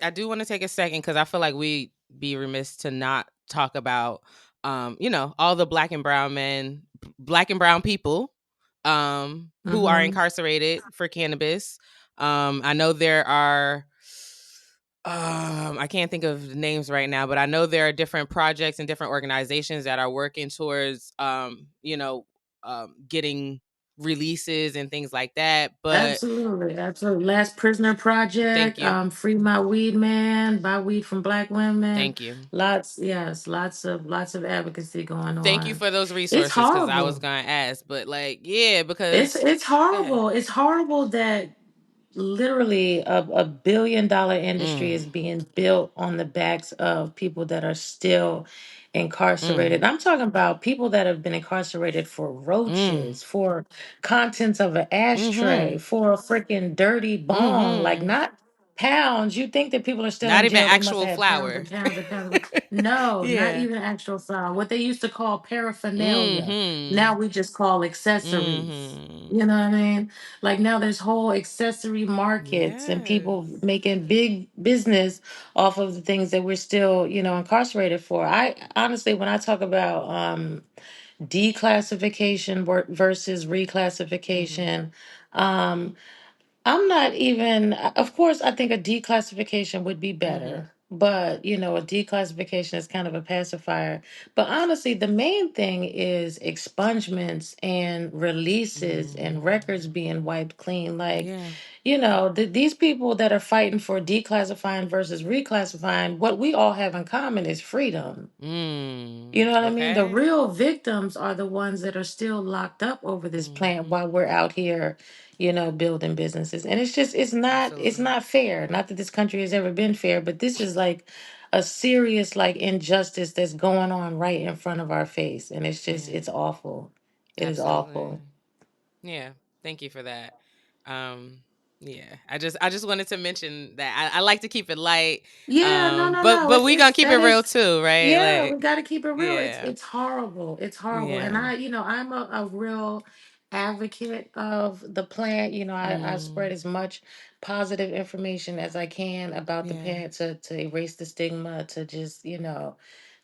Speaker 1: I do want to take a second because I feel like we be remiss to not talk about all the black and brown people who are
Speaker 2: Mm-hmm.
Speaker 1: incarcerated for cannabis. I know there are I can't think of the names right now, but I know there are different projects and different organizations that are working towards getting releases and things like that. But
Speaker 2: Absolutely, absolutely. Last Prisoner
Speaker 1: thank
Speaker 2: Project,
Speaker 1: you.
Speaker 2: Free My Weed Man, Buy Weed from Black Women.
Speaker 1: Thank you.
Speaker 2: Lots, yes, lots of advocacy going
Speaker 1: Thank you
Speaker 2: on.
Speaker 1: for those
Speaker 2: It's
Speaker 1: resources because I was
Speaker 2: horrible.
Speaker 1: gonna ask, but like, yeah,
Speaker 2: It's
Speaker 1: because
Speaker 2: it's
Speaker 1: go ahead.
Speaker 2: horrible. It's horrible that literally a billion-dollar industry
Speaker 1: Mm,
Speaker 2: is being built on the backs of people that are still incarcerated.
Speaker 1: Mm.
Speaker 2: I'm talking about people that have been incarcerated for
Speaker 1: Mm.
Speaker 2: roaches, for contents of an ashtray,
Speaker 1: Mm-hmm.
Speaker 2: for a freaking dirty bong, like
Speaker 1: Mm-hmm.
Speaker 2: not pounds. You think that people are still
Speaker 1: Not
Speaker 2: in
Speaker 1: even
Speaker 2: jail, they must
Speaker 1: actual
Speaker 2: have had pounds
Speaker 1: flour.
Speaker 2: and pounds and pounds. No, not
Speaker 1: Yeah.
Speaker 2: even actual flour. What they used to call paraphernalia.
Speaker 1: Mm-hmm.
Speaker 2: Now we just call accessories.
Speaker 1: Mm-hmm.
Speaker 2: You know what I mean? Like now there's whole accessory markets and people
Speaker 1: Yes.
Speaker 2: making big business off of the things that we're still, incarcerated for. I honestly, when I talk about declassification versus
Speaker 1: Mm-hmm.
Speaker 2: reclassification, um, I'm not even, of course, I think a declassification would be
Speaker 1: Mm-hmm.
Speaker 2: better, but a declassification is kind of a pacifier. But honestly, the main thing is expungements and releases and records
Speaker 1: Mm.
Speaker 2: being wiped clean. Like,
Speaker 1: Yeah.
Speaker 2: these people that are fighting for declassifying versus reclassifying, what we all have in common is freedom. You
Speaker 1: Mm.
Speaker 2: know what I mean? The
Speaker 1: Okay.
Speaker 2: real victims are the ones that are still locked up over this plant
Speaker 1: Mm-hmm.
Speaker 2: while we're out here, building businesses. And it's
Speaker 1: Absolutely.
Speaker 2: not fair. Not that this country has ever been fair, but this is like a serious like injustice that's going on right in front of our face. And
Speaker 1: Yeah.
Speaker 2: it's awful. It is
Speaker 1: Absolutely.
Speaker 2: awful.
Speaker 1: Yeah. Thank you for that. Um, yeah. I just wanted to mention that I like to keep it light.
Speaker 2: Yeah, no, no,
Speaker 1: But
Speaker 2: no.
Speaker 1: but we gonna
Speaker 2: It's
Speaker 1: keep it
Speaker 2: that
Speaker 1: real
Speaker 2: is
Speaker 1: too, right?
Speaker 2: Yeah, we
Speaker 1: Like,
Speaker 2: got to keep it real. It's
Speaker 1: yeah.
Speaker 2: it's horrible. It's horrible. And
Speaker 1: Yeah.
Speaker 2: I'm a real advocate of the plant. I spread
Speaker 1: Mm.
Speaker 2: as much positive information as I can about the
Speaker 1: Yeah.
Speaker 2: plant to erase the stigma, to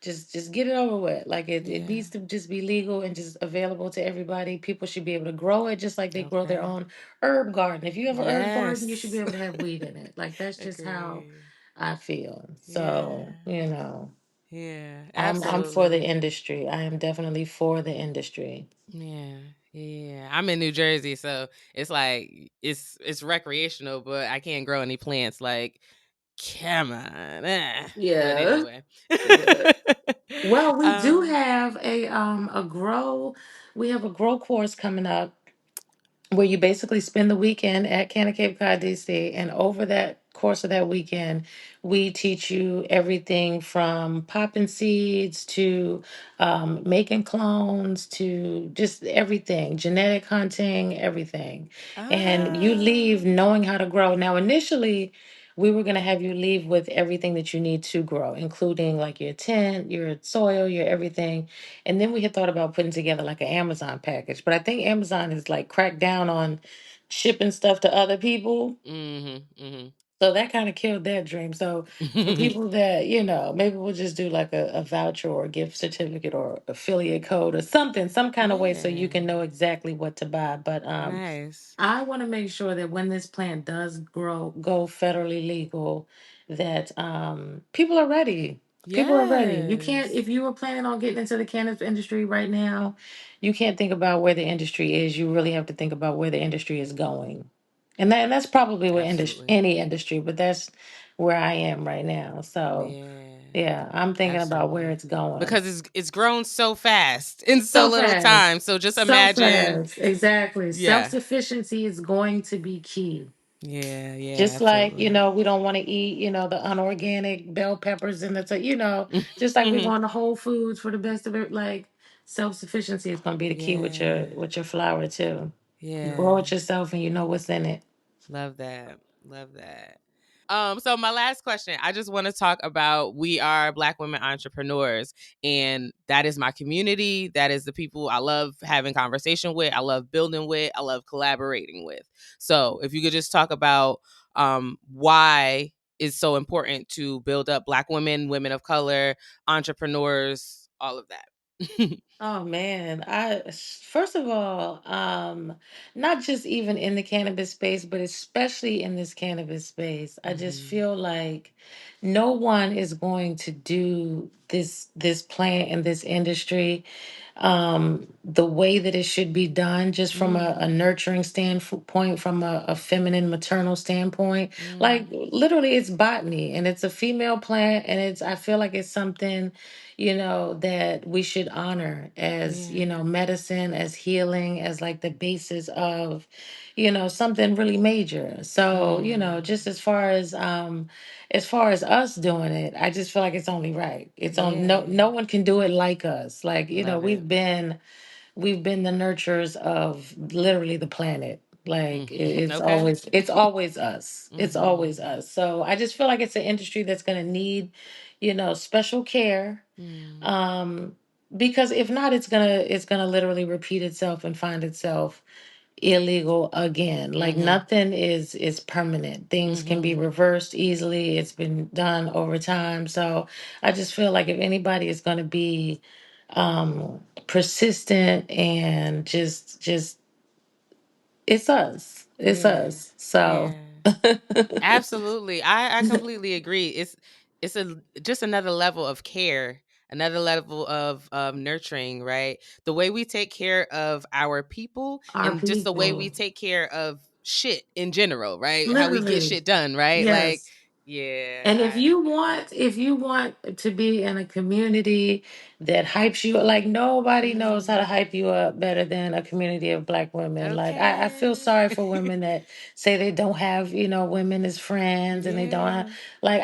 Speaker 2: just, just get it over with. Like it
Speaker 1: Yeah.
Speaker 2: needs to just be legal and just available to everybody. People should be able to grow it just like they grow their
Speaker 1: Okay.
Speaker 2: own herb garden. If you have a herb garden, you should be
Speaker 1: Yes.
Speaker 2: able to have weed in it. Like that's just how
Speaker 1: Agree.
Speaker 2: I feel.
Speaker 1: Yeah.
Speaker 2: So,
Speaker 1: Yeah.
Speaker 2: I'm for the
Speaker 1: Absolutely.
Speaker 2: industry. I am definitely for the industry.
Speaker 1: Yeah, yeah. I'm in New Jersey, so it's like it's recreational, but I can't grow any plants. Like, come on. But
Speaker 2: Yeah.
Speaker 1: anyway,
Speaker 2: Yeah. Well, we do
Speaker 1: um,
Speaker 2: have a grow. We have a grow course coming up where you basically spend the weekend at Canna Cape Cod, DC, and over that course of that weekend, we teach you everything from popping seeds to making clones to just everything, genetic hunting, everything. And you leave
Speaker 1: ah,
Speaker 2: knowing how to grow. Now, initially, we were going to have you leave with everything that you need to grow, including like your tent, your soil, your everything. And then we had thought about putting together like an Amazon package, but I think Amazon is like cracked down on shipping stuff to other people.
Speaker 1: mm-hmm.
Speaker 2: So that kind of killed that dream. So for people that, maybe we'll just do like a voucher or a gift certificate or affiliate code or something, some kind of way so you
Speaker 1: Yeah,
Speaker 2: can know exactly what to buy. But
Speaker 1: nice.
Speaker 2: I want to make sure that when this plant does go federally legal, that people are ready. People are ready. You can't,
Speaker 1: Yes,
Speaker 2: if you were planning on getting into the cannabis industry right now, you can't think about where the industry is. You really have to think about where the industry is going. And that's probably where
Speaker 1: absolutely.
Speaker 2: any industry, but that's where I am right now. So,
Speaker 1: Yeah,
Speaker 2: yeah, I'm thinking about where
Speaker 1: absolutely.
Speaker 2: it's going.
Speaker 1: Because it's grown so fast in so
Speaker 2: So
Speaker 1: little
Speaker 2: fast.
Speaker 1: time. So just
Speaker 2: So
Speaker 1: imagine.
Speaker 2: fast. Exactly. Self
Speaker 1: Yeah.
Speaker 2: sufficiency is going to be key.
Speaker 1: Yeah, yeah,
Speaker 2: Just like,
Speaker 1: absolutely.
Speaker 2: we don't want to eat, the unorganic bell peppers and just like we want the whole foods for the best of it. Like self sufficiency is gonna be the key with
Speaker 1: Yeah,
Speaker 2: your flour too. You
Speaker 1: yeah.
Speaker 2: grow it yourself and you know what's in it.
Speaker 1: Love that. Love that. So my last question, I just want to talk about we are Black women entrepreneurs, and that is my community. That is the people I love having conversation with. I love building with. I love collaborating with. So if you could just talk about why it's so important to build up Black women, women of color, entrepreneurs, all of that.
Speaker 2: Oh man, I first of all, not just even in the cannabis space, but especially in this cannabis space, I just
Speaker 1: hmm
Speaker 2: feel like no one is going to do this plant in this industry the way that it should be done, just from a
Speaker 1: mm,
Speaker 2: nurturing standpoint, from a feminine maternal standpoint. Like
Speaker 1: mm,
Speaker 2: literally, it's botany and it's a female plant, and I feel like it's something, that we should honor as,
Speaker 1: yeah.
Speaker 2: medicine, as healing, as like the basis of, something really major. So,
Speaker 1: Mm,
Speaker 2: just as far as as far as us doing it, I just feel like it's only right. It's on no
Speaker 1: Yeah.
Speaker 2: one can do it like us. Like,
Speaker 1: Love it.
Speaker 2: we've been the nurturers of literally the planet. Like it's
Speaker 1: Okay.
Speaker 2: always us. It's
Speaker 1: Mm-hmm.
Speaker 2: always us. So I just feel like it's an industry that's gonna need, special care.
Speaker 1: Mm.
Speaker 2: Um, because if not, it's gonna literally repeat itself and find itself illegal again. Like
Speaker 1: Mm-hmm.
Speaker 2: nothing is permanent. Things can be
Speaker 1: Mm-hmm.
Speaker 2: reversed easily. It's been done over time. So I just feel like if anybody is going to be persistent and just it's us. It's
Speaker 1: Yeah.
Speaker 2: us. So
Speaker 1: Yeah. Absolutely. I completely agree. It's a just another level of care, another level of nurturing, right? The way we take care of our people
Speaker 2: our
Speaker 1: and just the way we
Speaker 2: people,
Speaker 1: take care of shit in general, right? How we get
Speaker 2: literally,
Speaker 1: shit done, right? Like,
Speaker 2: yes.
Speaker 1: yeah,
Speaker 2: And
Speaker 1: I
Speaker 2: if you want to be in a community that hypes you, like nobody knows how to
Speaker 1: mm,
Speaker 2: hype you up better than a community of Black women. Like I feel
Speaker 1: okay.
Speaker 2: sorry for women that say they don't have, women as friends and they don't have,
Speaker 1: Yeah.
Speaker 2: like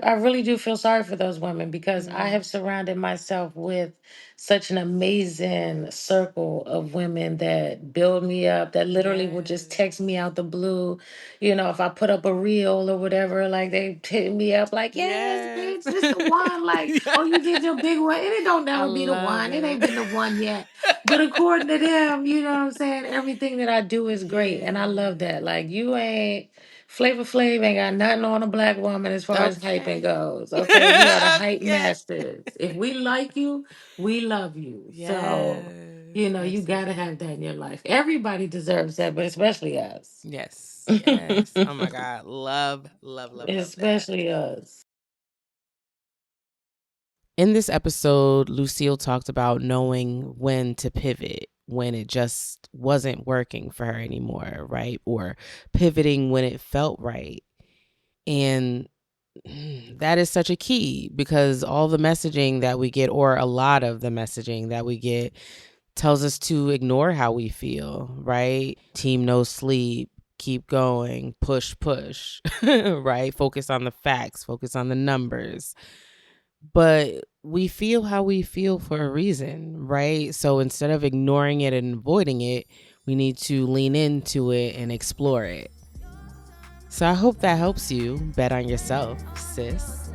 Speaker 2: I really do feel sorry for those women because I
Speaker 1: Mm,
Speaker 2: have surrounded myself with such an amazing circle of women that build me up, that literally will just
Speaker 1: yes.
Speaker 2: text me out the blue. If I put up a reel or whatever, like they hit me up like, yes,
Speaker 1: Yes.
Speaker 2: bitch, this the one. Like, oh, you did your big one. And it don't
Speaker 1: I
Speaker 2: never be the
Speaker 1: love
Speaker 2: one. It ain't
Speaker 1: it.
Speaker 2: been the one yet. But according to them, you know what I'm saying? Everything that I do is great. And I love
Speaker 1: Yeah.
Speaker 2: that. Like, you ain't, Flavor Flav ain't got nothing on a Black woman as far as hyping
Speaker 1: Okay.
Speaker 2: goes. Okay. We are the hype
Speaker 1: Okay.
Speaker 2: masters. If we like you, we love you. So,
Speaker 1: Yes,
Speaker 2: you got to
Speaker 1: absolutely.
Speaker 2: have that in your life. Everybody deserves that, but especially us.
Speaker 1: Yes, yes. Oh my God. Love, love, love, love that.
Speaker 2: Especially us.
Speaker 1: In this episode, Lucille talked about knowing when to pivot, when it just wasn't working for her anymore, right? Or pivoting when it felt right. And that is such a key because all the messaging that we get, or a lot of the messaging that we get, tells us to ignore how we feel, right? Team no sleep, keep going, push, push, right? Focus on the facts, focus on the numbers. But we feel how we feel for a reason, right? So instead of ignoring it and avoiding it, we need to lean into it and explore it. So I hope that helps you bet on yourself, sis.